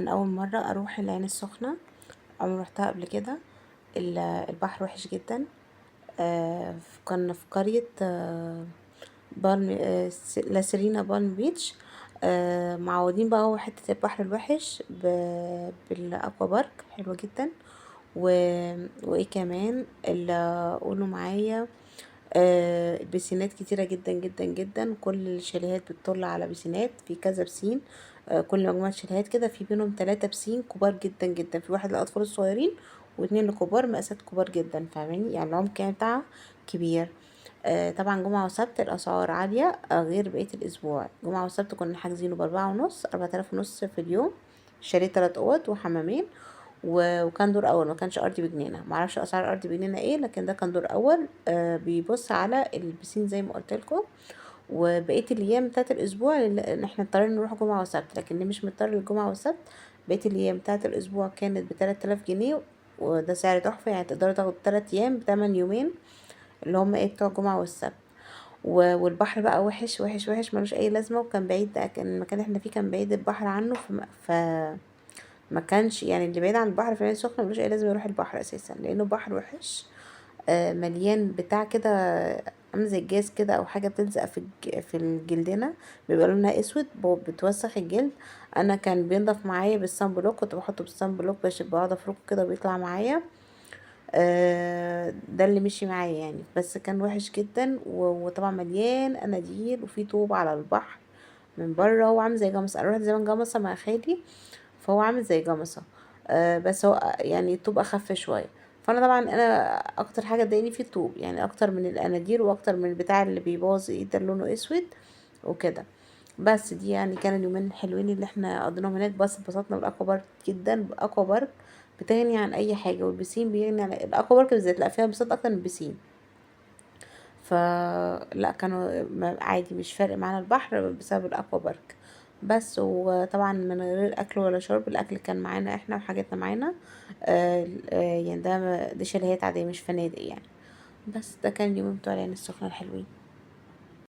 انا اول مره اروح العين السخنه، عمري روحتها قبل كده. البحر وحش جدا. كنا في قريه بالم لاسيرينا بالم بيتش. معودين بقى، هو حته البحر الوحش بالاكوا بارك حلوه جدا. و... وايه كمان اللي قولوا معايا، بسينات كتيرة جدا جدا جدا. كل الشاليهات بتطل على بسينات، في كذا بسين. كل مجموعة شاليهات كده في بينهم 3 بسين كبار جدا جدا، في واحد للأطفال الصغيرين واتنين لكبار، مقاسات كبار جدا، فاهماني؟ يعني العمق يعني بتاعها كبير. طبعا جمعة وسبت الأسعار عالية، غير بقية الأسبوع. جمعة وسبت كنا حاجزينه ب4.5، 4000 ونص في اليوم. شاليه 3 أوض وحمامين. وكان دور اول، ما كانش ارضي بجنينه. معرفش اسعار ارضي بجنينه ايه، لكن ده كان دور اول. بيبص على البسين زي ما قلت لكم. وبقيه الايام بتاعت الاسبوع ان احنا اضطرينا نروح جمعه وسبت، لكن اللي مش مضطر للجمعه والسبت بقيه الايام بتاعت الاسبوع كانت ب3000 جنيه. وده سعر تحفه، يعني تقدروا تاخدوا 3 ايام بتمن يومين، اللي هم ايه بتوع الجمعه والسبت. والبحر بقى وحش وحش وحش، ملوش اي لازمه. وكان بعيد، ده كان المكان اللي احنا فيه كان بعيد البحر عنه. ما كانش يعني اللي بعيد عن البحر في العين السخنة ملوش اي لازم يروح البحر اساسا، لانه بحر وحش. مليان بتاع كده، عامل زي الجاز كده او حاجه بتلزق في الجلدنا، بيبقى لونها اسود، بتوسخ الجلد. انا كان بينضف معايا بالصن بلوك، كنت بحطه بالصن بلوك، باش بقعد افركه كده وبيطلع معايا. ده اللي مشي معايا يعني، بس كان وحش جدا. وطبعا مليان اناديل، وفي طوب على البحر من بره. هو عامل زي جمصة، انا رحت زمان جمصة مع خالي، فهو عامل زي جمصة. بس هو يعني الطوب اخف شويه. فانا طبعا انا اكتر حاجه ضايقني فيه الطوب، يعني اكتر من الاناديل واكتر من البتاع اللي بيبوظ ايد ده اللي لونه اسود وكده. بس دي يعني كان اليومين الحلوين اللي احنا قضيناهم هناك. بس اتبسطنا بالاكوا بارك جدا. الاكوا بارك بتغني عن اي حاجه، والبسين بيغني عن الاكوا بارك بالذات، لا فيها انبساط اكتر من البسين. فلا كانوا عادي، مش فارق معانا البحر بسبب الاكوا بارك. بس وطبعا من غير اكل ولا شرب، الاكل كان معانا احنا وحاجاتنا معانا. يعني دي شاليهات عادية مش فنادق يعني. بس ده كان اليوم بتوع العين السخنة الحلوين.